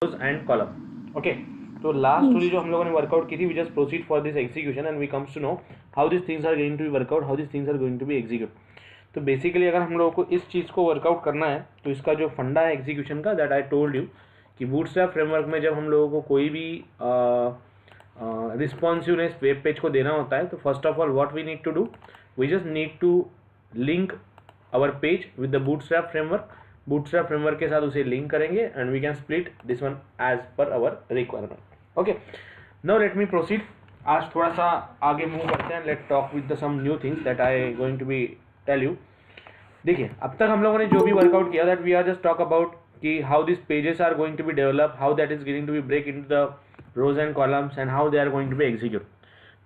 And column. Okay, तो last story जो हम लोगों ने वर्कआउट की थी, we just proceed for this execution and we comes to know how this things are going to be workout, how this things are going to be execute. तो basically अगर हम लोगों को इस चीज़ को वर्कआउट करना है तो इसका जो फंडा है एग्जीक्यूशन का, दैट आई टोल्ड यू कि बूटस्ट्रैप फ्रेमवर्क में जब हम लोगों को कोई भी रिस्पॉन्सिवनेस वेब पेज को देना होता है, तो first of all what we need to do, we just need to link our page with the bootstrap framework. Bootstrap framework के साथ उसे लिंक करेंगे and we can split this one as per our requirement. Okay, now let me proceed. आज थोड़ा सा आगे move करते हैं, let talk with the some new things that I going to be tell you. देखिए, अब तक हम लोगों ने जो भी वर्कआउट किया, that we are just talk about कि how this pages are going to be develop, how that is going to be break into the rows and columns and how they are going to be executed.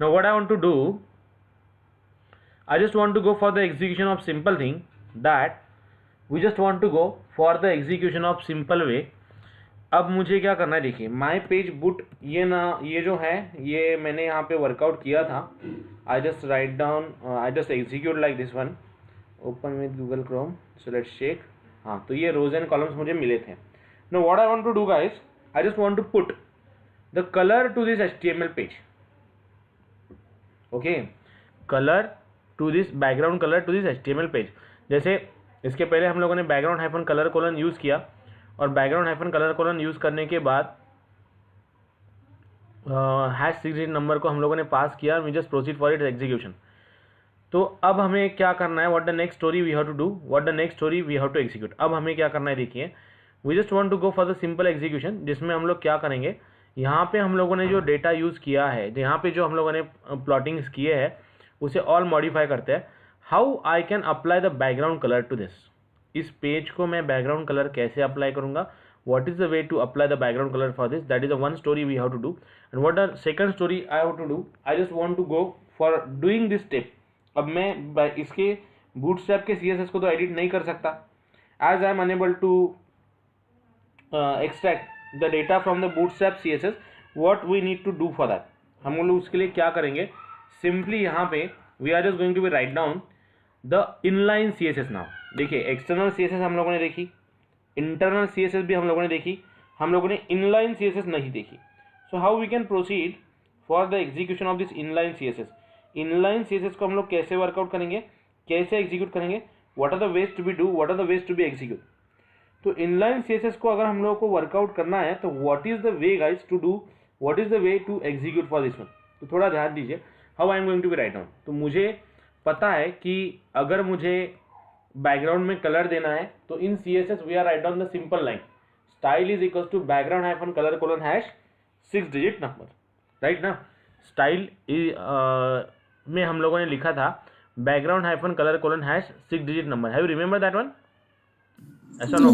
Now what I want to do, I just want to go for the execution of simple thing, that we just want to go for the execution of simple way. अब मुझे क्या करना है, देखिए my page बुट, ये ना, ये जो है ये मैंने यहाँ पे वर्कआउट किया था। I just write down, I just execute like this one, open with Google Chrome, so let's check. हाँ, तो ये रोज एंड कॉलम्स मुझे मिले थे। No what I want to do guys, I just want to put the color to this HTML page. Okay, color to this background color to this HTML page। जैसे इसके पहले हम लोगों ने background hyphen colour colon use किया और background hyphen colour colon use करने के बाद हैश 6 नंबर को हम लोगों ने पास किया, we just proceed for its execution. तो अब हमें क्या करना है, what the next story we have to do, what the next story we have to execute. अब हमें क्या करना है, देखिए we just want to go for the simple execution, जिसमें हम लोग क्या करेंगे, यहाँ पे हम लोगों ने जो डेटा यूज़ किया है, यहाँ पे जो हम लोगों ने प्लॉटिंग्स किए हैं, उसे ऑल मॉडिफाई करते हैं। How I can apply the background colour to this, इस पेज को मैं बैकग्राउंड कलर कैसे अप्लाई करूँगा, what is the way to apply the background color for this, that is the one story we have to do. And what the second story I have to do, I just want to go for doing this step. अब मैं इसके bootstrap के css को तो edit नहीं कर सकता, as I am unable to extract the data from the bootstrap css, what we need to do for that, हम लोग उसके लिए क्या करेंगे, simply यहाँ पे we are just going to be write down the inline css now। देखिए external css हम लोगों ने देखी, इंटरनल css भी हम लोगों ने देखी, हम लोगों ने इनलाइन css नहीं देखी। So how we can proceed for the execution of this inline css। Inline css को हम लोग कैसे वर्कआउट करेंगे, कैसे एग्जीक्यूट करेंगे, what are the ways to be do, what are the ways to be execute. तो इनलाइन css को अगर हम लोगों को वर्कआउट करना है तो what is the way guys to do, what is the way to execute for this one. तो थोड़ा ध्यान दीजिए, how I am going to be write down. तो मुझे पता है कि अगर मुझे बैकग्राउंड में कलर देना है तो in css we are write down the simple line, style is equal to background hyphen colour colon hash 6 digit number, right ना। स्टाइल में हम लोगों ने लिखा था background hyphen colour colon hash 6 digit number, have you remember that one, ऐसा no,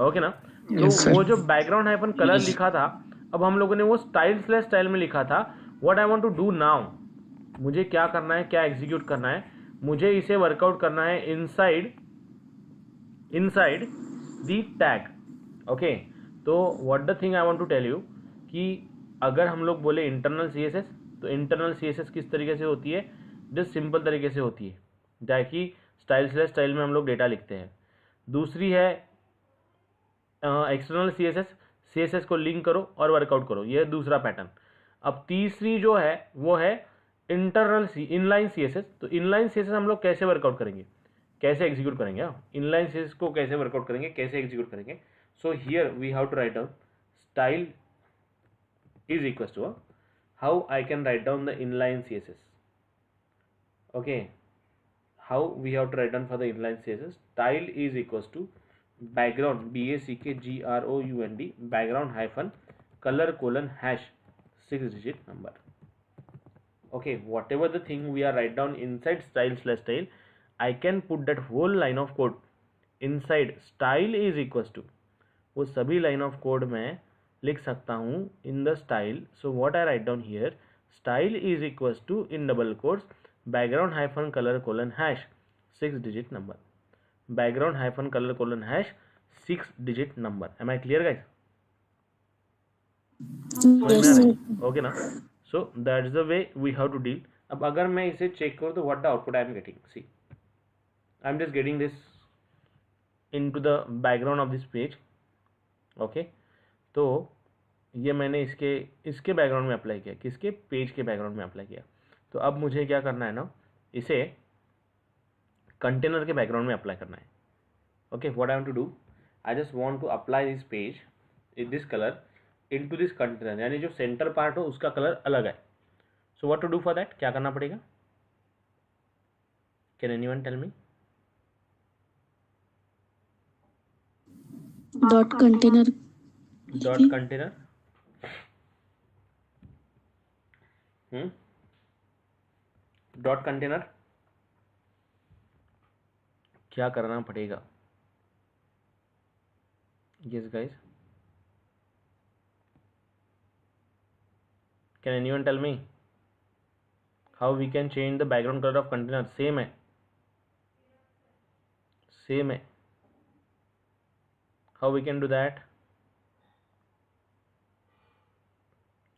okay ना। तो वो जो बैकग्राउंड हाइफन कलर लिखा था, अब हम लोगों ने वो स्टाइल स्लैश स्टाइल में लिखा था। What I want to do now, मुझे क्या करना है, क्या एग्जीक्यूट करना है, मुझे इसे वर्कआउट करना है इनसाइड दी टैग। ओके, तो what the thing I want to tell you कि अगर हम लोग बोले इंटरनल css, तो इंटरनल css किस तरीके से होती है, जस्ट सिंपल तरीके से होती है, ताकि स्टाइल स्लैश स्टाइल में हम लोग डेटा लिखते हैं। दूसरी है एक्सटर्नल css को लिंक करो और वर्कआउट करो, ये दूसरा पैटर्न। अब तीसरी जो है वो है इंटरनल इनलाइन css। तो इनलाइन css हम लोग कैसे वर्कआउट करेंगे, कैसे एग्जीक्यूट करेंगे, इनलाइन css को कैसे वर्कआउट करेंगे, कैसे एग्जीक्यूट करेंगे। So here we have to write down style is equal to how I can write down the inline css। Okay, how we have to write down for the inline css, style is equal to background BACKGROUND background hyphen colour colon hash 6 digit number. Okay, whatever the thing we are write down inside style slash style, I can put that whole line of code inside style is equals to, वो सभी line of code में लिख सकता हूँ in the style। So what I write down here, style is equals to in double quotes background hyphen color colon hash 6 digit number, background hyphen color colon hash 6 digit number। Am I clear guys? Yes. Okay ना। So that is the way we have to deal. अब अगर मैं इसे check करूँ तो what the output I am getting, see I am just getting this into the background of this page. Okay, तो ये मैंने इसके बैकग्राउंड में अप्लाई किया, किसके, पेज के बैकग्राउंड में अप्लाई किया। तो अब मुझे क्या करना है ना, इसे कंटेनर के बैकग्राउंड में अप्लाई करना है। Okay, what I want to do, I just want to apply this page in this colour into this container, यानी जो सेंटर पार्ट हो उसका कलर अलग है। So what to do for that, क्या करना पड़ेगा, can anyone tell me? Dot container dot container क्या करना पड़ेगा? Yes guys, can anyone tell me how we can change the background colour of container? Same है, how we can do that?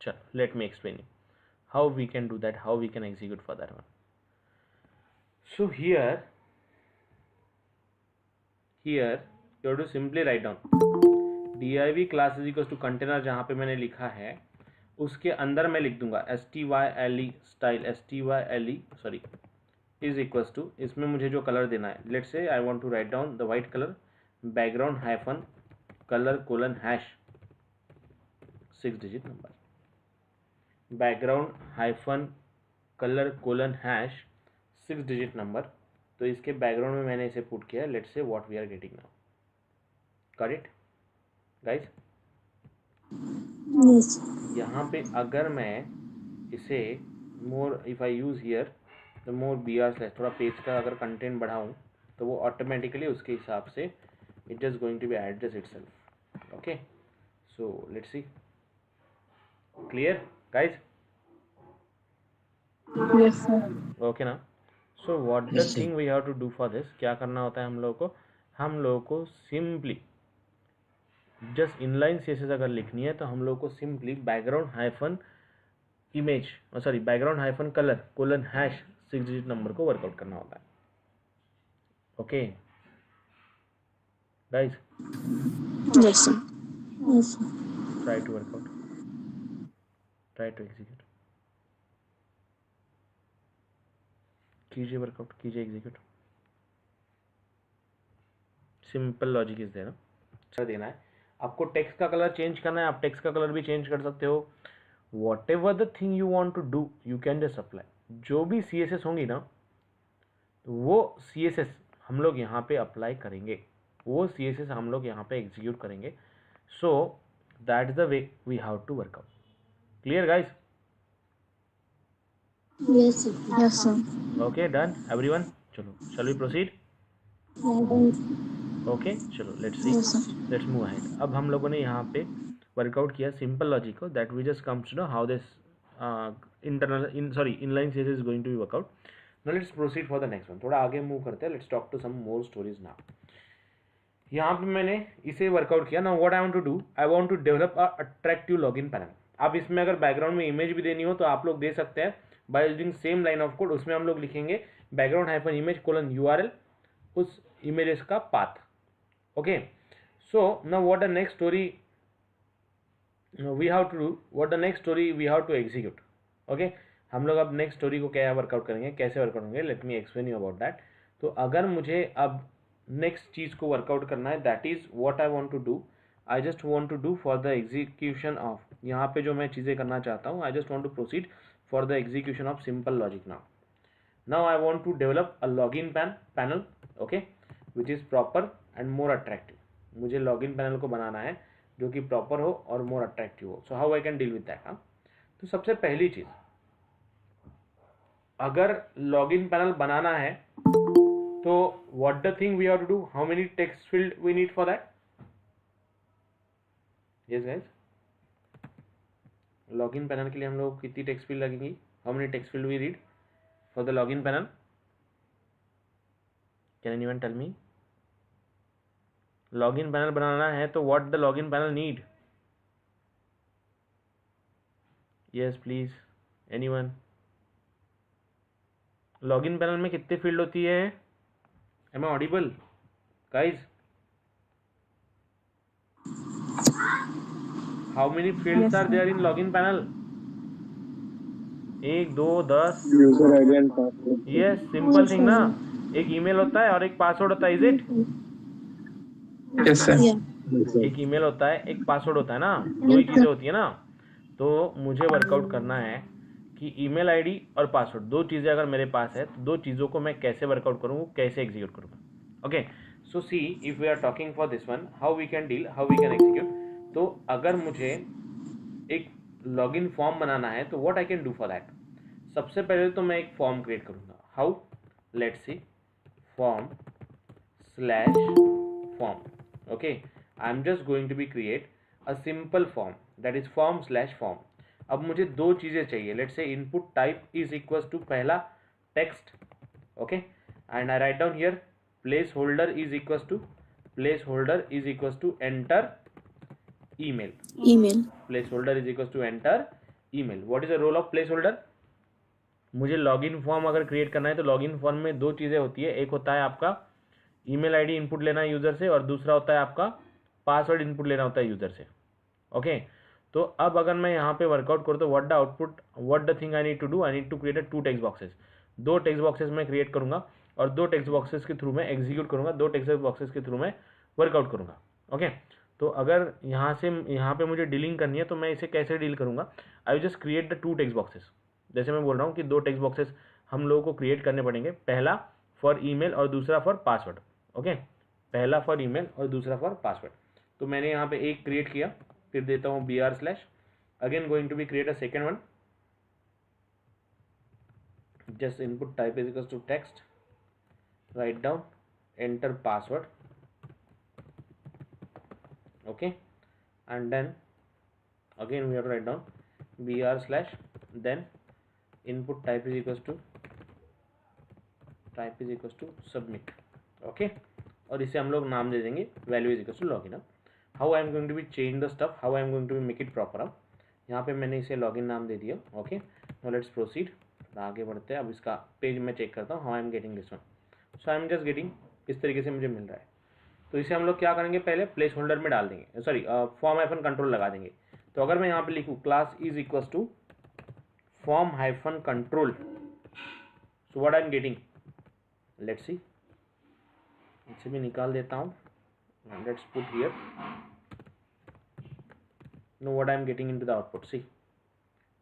चलो, let me explain you how we can do that, how we can execute for that one. So here you have to simply write down div class is equals to container, जहाँ पे मैंने लिखा है उसके अंदर मैं लिख दूंगा style style style sorry is equals to, इसमें मुझे जो कलर देना है, let's say I want to write down the white colour background hyphen colour colon hash 6 digit number, background hyphen colour colon hash 6 digit number. तो इसके background में मैंने इसे पुट किया, let's say what we are getting now, got it guys? यहाँ पे अगर मैं इसे more if I use here the more B R slash, थोड़ा पेज का अगर कंटेंट बढ़ाऊँ तो वो ऑटोमेटिकली उसके हिसाब से it is going to be adjust itself. Okay, so let's see, clear guys? Yes sir. Okay ना? So what the thing we have to do for this, क्या करना होता है हम लोगों को सिंपली जस्ट इनलाइन सीएसएस अगर लिखनी है तो हम लोग को simply background hyphen image sorry background hyphen colour colon hash 6 digit number को वर्कआउट करना होता है। Okay guys, yes sir. Yes try to work out, try to execute, कीजिए वर्कआउट, कीजिए execute, simple logic is there ना, देना है आपको। टेक्स्ट का कलर चेंज करना है, आप टेक्स्ट का कलर भी चेंज कर सकते हो। Whatever the thing you want to do you can just apply. जो भी सी एस एस होंगी ना, वो सी एस एस हम लोग यहाँ पे अप्लाई करेंगे, वो सी एस एस हम लोग यहाँ पे एग्जीक्यूट करेंगे। So that is the way we have to work out. Clear guys? Yes sir. Okay, done everyone? चलो, शैल वी प्रोसीड? ओके, चलो let's see, let's move ahead. अब हम लोगों ने यहाँ पे वर्कआउट किया सिंपल लॉजिक को, that we just comes to know how this inline CSS is going to be work out. Now let's proceed for the next one. थोड़ा आगे मूव करते हैं, let's talk to some more stories now. यहाँ पे मैंने इसे work out किया। Now what I want to do, I want to develop a attractive login panel. अब इसमें अगर बैकग्राउंड में इमेज भी देनी हो तो आप लोग दे सकते हैं by using same line of code. उसमें हम लोग लिखेंगे background hyphen image colon URL, उस इमेजेस का path. Okay, so now what the next story we have to do, what the next story we have to execute. Okay, हम लोग अब next story को क्या वर्कआउट करेंगे, कैसे वर्कआउट करेंगे, let me explain you about that. तो अगर मुझे अब नेक्स्ट चीज़ को वर्कआउट करना है, that is what I want to do, I just want to do for the execution of, यहाँ पे जो मैं चीज़ें करना चाहता हूँ, I just want to proceed for the execution of simple logic. Now I want to develop a login panel, okay, which is proper and more attractive. मुझे login panel को बनाना है जो कि प्रॉपर हो और मोर अट्रैक्टिव हो। सो how I can deal with that? तो सबसे पहली चीज़, अगर लॉगिन पैनल बनाना है तो what the thing we have to do, how many text field we need for that? Yes guys, login panel के लिए हम लोग कितनी टेक्स्ट फील्ड लगेंगी, how many text field we need for the login panel? Can anyone tell me? Login panel बनाना है तो what the login panel need? Yes please, anyone? Login panel में कितने फील्ड होती है? Am I audible guys? How many fields are there in login panel? 1 2 10। User ID and password. Yes, simple thing ना। एक email होता है और एक पासवर्ड होता है, इज इट? Yes sir. एक ईमेल होता है, एक पासवर्ड होता है ना, दो ही चीज़ें होती है ना। तो मुझे वर्कआउट करना है कि ईमेल आईडी और पासवर्ड, दो चीज़ें अगर मेरे पास है तो दो चीज़ों को मैं कैसे वर्कआउट करूँ, कैसे एग्जीक्यूट करूँगा। Okay, so see if we are talking for this one, how we can deal, how we can execute. तो अगर मुझे एक लॉगिन फॉर्म बनाना है तो what I can do for that. सबसे पहले तो मैं एक फॉर्म क्रिएट करूँगा। How? Let's see, form slash form. Okay, I am just going to be create a simple form, that is form slash form. अब मुझे दो चीज़ें चाहिए। Let's say input type is equals to पहला text, okay, and I write down here placeholder is equals to enter email. Placeholder is equals to enter email. What is the role of placeholder? मुझे login form अगर create करना है तो login form में दो चीज़ें होती है, एक होता है आपका ईमेल आईडी इनपुट लेना है यूज़र से, और दूसरा होता है आपका पासवर्ड इनपुट लेना होता है यूज़र से। ओके, तो अब अगर मैं यहाँ पे वर्कआउट करूँ तो what the thing I need to do, I need to create a 2 text boxes. 2 text boxes मैं क्रिएट करूँगा और 2 टेक्स्ट बॉक्सेस के थ्रू मैं एग्जीक्यूट करूँगा, 2 टेक्स्ट बॉक्सेस के थ्रू मैं वर्कआउट करूँगा। ओके, तो अगर यहाँ से यहाँ पे मुझे डीलिंग करनी है तो मैं इसे कैसे डील करूँगा? I just create the 2 text boxes. जैसे मैं बोल रहा हूँ कि 2 टेक्स्ट बॉक्सेस हम लोगों को क्रिएट करने पड़ेंगे, पहला फॉर ईमेल और दूसरा फॉर पासवर्ड। ओके, पहला फॉर ईमेल और दूसरा फॉर पासवर्ड। तो मैंने यहाँ पे एक क्रिएट किया, फिर देता हूँ br/, again going to be create a second one, just input type is equals to text, write down, enter password, okay, and then again we have to write down br/, then input type is equals to submit, okay, और इसे हम लोग नाम दे देंगे value is equals to login. अब how I am going to be change the stuff, how I am going to be make it proper. अब यहाँ पे मैंने इसे लॉगिन नाम दे दिया। ओके, नाउ लेट्स प्रोसीड, आगे बढ़ते हैं। अब इसका पेज मैं चेक करता हूँ, how I am getting this one. So I am just getting, इस तरीके से मुझे मिल रहा है। तो इसे हम लोग क्या करेंगे, पहले प्लेस होल्डर में डाल देंगे, सॉरी फॉर्म हाइफन कंट्रोल लगा देंगे। तो अगर मैं यहाँ पे लिखूँ class is equals to form hyphen control, so what I am getting, let's see, इसे भी निकाल देता हूँ, let's put here, know what I am getting into the output. See,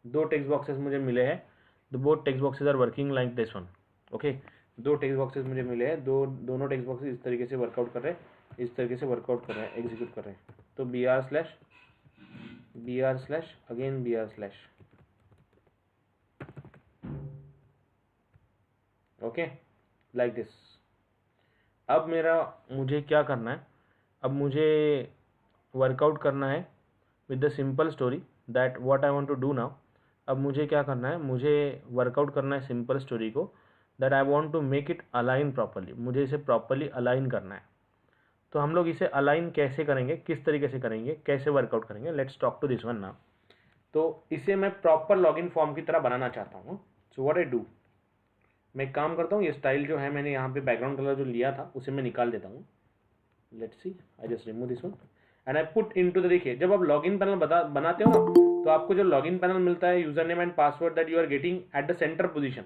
2 text boxes मुझे मिले हैं, both text boxes are working like this one. Okay, 2 text boxes मुझे मिले हैं, दोनों टेक्स्ट बॉक्सेस इस तरीके से वर्कआउट कर रहे हैं, इस तरीके से वर्कआउट कर रहे हैं, एग्जीक्यूट कर रहे हैं। तो br/, again br/, okay, like this. अब मुझे क्या करना है, अब मुझे वर्कआउट करना है with the simple story, that what I want to do now. अब मुझे क्या करना है, मुझे वर्कआउट करना है सिंपल स्टोरी को, that I want to make it align properly, मुझे इसे प्रॉपरली अलाइन करना है। तो हम लोग इसे अलाइन कैसे करेंगे, किस तरीके से करेंगे, कैसे वर्कआउट करेंगे, let's talk to this one now. तो इसे मैं प्रॉपर लॉगिन फॉर्म की तरह बनाना चाहता हूँ। सो व्हाट आई डू, मैं एक काम करता हूँ, ये स्टाइल जो है मैंने यहाँ पे बैकग्राउंड कलर जो लिया था उसे मैं निकाल देता हूँ। Let's see, I just remove this one and I put into the, देखिए जब आप लॉगिन पैनल बनाते हो ना, तो आपको जो लॉगिन पैनल मिलता है, user name and password that you are getting at the centre position,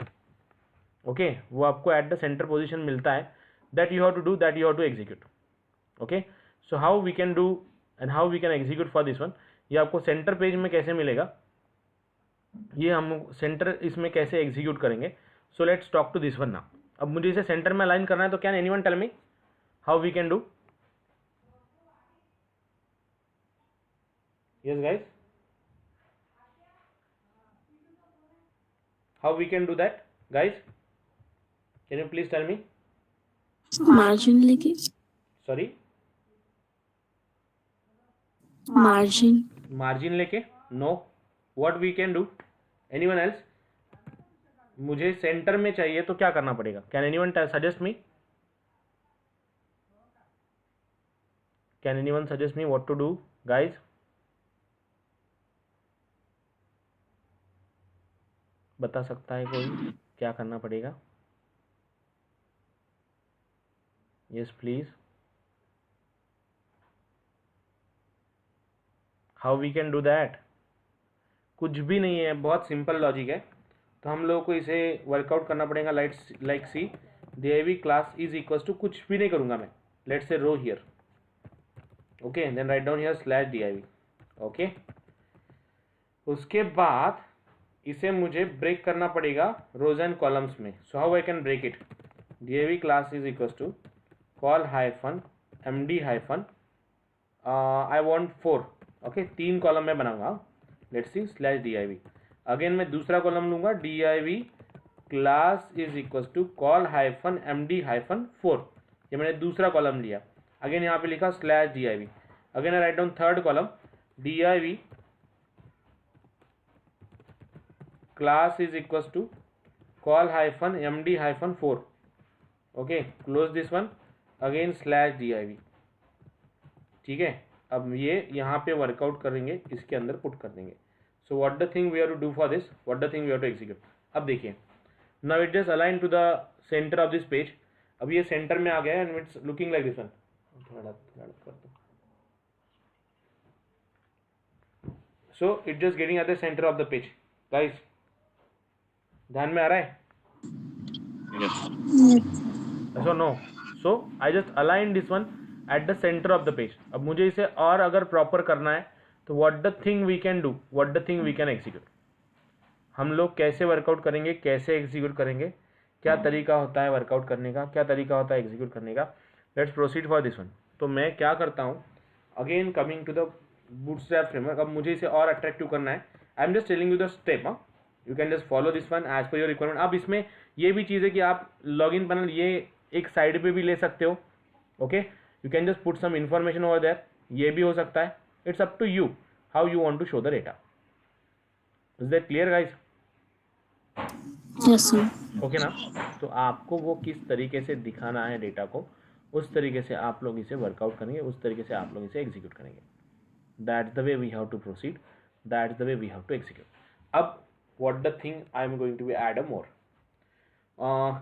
okay, वो आपको एट द सेंटर पोजीशन मिलता है, that you have to do, that you have to execute. Okay, so how we can do and how we can execute for this one, ये आपको centre page में कैसे मिलेगा, ये हम सेंटर इसमें कैसे एग्जीक्यूट करेंगे। So let's talk to this one now. अब मुझे इसे सेंटर में अलाइन करना है, तो can anyone tell me how we can do? Yes guys, how we can do that guys, can you please tell me? Margin लेके, Sorry, margin लेके? No, what we can do, anyone else? मुझे centre में चाहिए तो क्या करना पड़ेगा, can anyone suggest me, can anyone suggest me what to do guys? बता सकता है कोई क्या करना पड़ेगा? Yes please, how we can do that? कुछ भी नहीं है, बहुत सिंपल लॉजिक है। तो हम लोगों को इसे वर्कआउट करना पड़ेगा। Like see div class is equal to, कुछ भी नहीं करूँगा मैं, let's say row here, okay, then write down here slash div, okay. उसके बाद इसे मुझे ब्रेक करना पड़ेगा रोज एंड कॉलम्स में। So how I can break it? div class is equal to col hyphen md hyphen I want 4, okay, 3 column में बनाऊंगा। Let's see slash div, again मैं दूसरा कॉलम लूंगा, div class is equal to col hyphen md hyphen 4, ये मैंने दूसरा column लिया। Again यहाँ पे लिखा slash div, again I write down third column, div class is equal to col hyphen md hyphen 4, okay, close this one, again slash div, ठीक है। अब ये यहाँ पे वर्कआउट करेंगे, इसके अंदर पुट कर देंगे। So what the thing we have to do for this, what the thing we have to execute. अब देखिए, now it just align to the centre of this page. अब ये सेंटर में आ गया है and it's looking like this one. थोड़ा कर दो। So it just getting at the centre of the page. Guys, ध्यान में आ रहा है? So no, so I just align this one at the centre of the page. अब मुझे इसे और अगर प्रॉपर करना है तो what the thing we can do, what the thing we can execute. हम लोग कैसे वर्कआउट करेंगे, कैसे एग्जीक्यूट करेंगे, क्या तरीका होता है वर्कआउट करने का, क्या तरीका होता है एग्जीक्यूट करने का। Let's proceed for this one. तो मैं क्या करता हूँ, again coming to the bootstrap framework. अब मुझे इसे और अट्रैक्टिव करना है। I am just telling you the step, you can just follow this one as per your requirement. अब इसमें ये भी चीज़ है कि आप लॉगिन पैनल ये एक साइड पे भी ले सकते हो, okay, you can just put some information over there, ये भी हो सकता है। It's up to you how you want to show the data. Is that clear guys? Yes, sir. Okay ना? तो आपको वो किस तरीके से दिखाना है डेटा को, उस तरीके से आप लोग इसे वर्कआउट करेंगे, उस तरीके से आप लोग इसे एग्जीक्यूट करेंगे। That's the way we have to proceed, that's the way we have to execute. अब what the thing I am going to be add a more,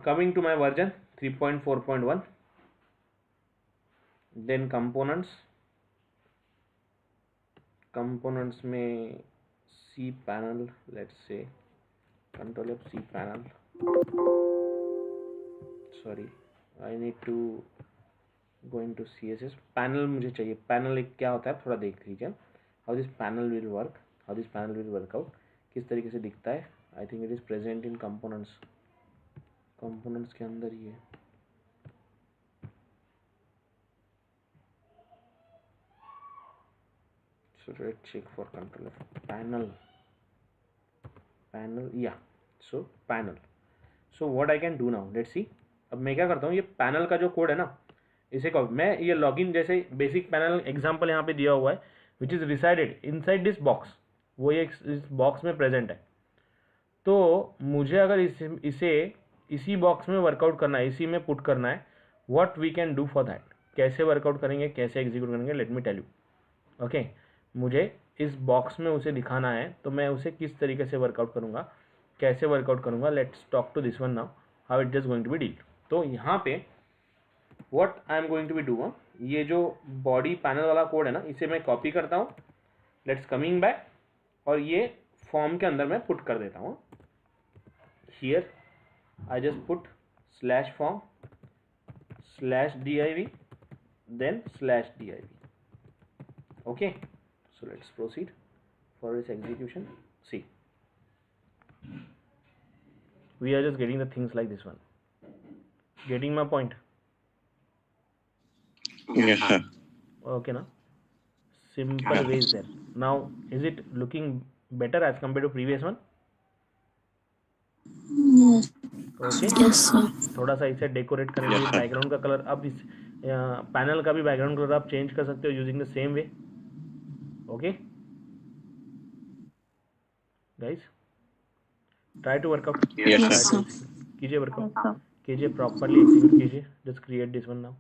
coming to my version 3.4.1, then components में C panel, let's say control F C panel, sorry I need to go into CSS panel. मुझे चाहिए panel, एक क्या होता है थोड़ा देख लीजिए, how this panel will work, how this panel will work out, किस तरीके से दिखता है। I think it is present in components, components के अंदर ही है। So let's check for control of panel, yeah, so panel. So what I can do now, let's see। अब मैं क्या करता हूँ, ये पैनल का जो कोड है ना, इसे कहो मैं ये लॉगिन जैसे बेसिक पैनल एग्जांपल यहाँ पे दिया हुआ है, which is resided inside this box, वो ये इस बॉक्स में प्रेजेंट है। तो मुझे अगर इसे इसी बॉक्स में वर्कआउट करना है, इसी में पुट करना है, what we can do for that, कैसे वर्कआउट करेंगे, कैसे एग्जीक्यूट करेंगे, let me tell you, okay. मुझे इस बॉक्स में उसे दिखाना है, तो मैं उसे किस तरीके से वर्कआउट करूँगा, कैसे वर्कआउट करूँगा। Let's talk to this one now, how it is going to be deal. तो यहाँ पे what I am going to be do, ये जो बॉडी पैनल वाला कोड है ना, इसे मैं कॉपी करता हूँ, लेट्स कमिंग बैक, और ये फॉर्म के अंदर मैं पुट कर देता हूँ। Here I just put slash form slash div then slash div, okay। So let's proceed for this execution. See, we are just getting the things like this one. Getting my point? Yes, sir. Okay, na? Simple way is there. Now, is it looking better as compared to previous one? Yes. Okay. Yes, sir. थोड़ा सा इसे decorate करेंगे, background का colour, अब इस panel का भी background colour आप चेंज कर सकते हो using the same way, okay guys. Try to workout, Yes, sir. कीजिए वर्कआउट, कीजिए प्रॉपरली एग्जीक्यूट कीजिए। Just create this one now,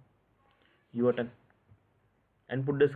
your turn, and put this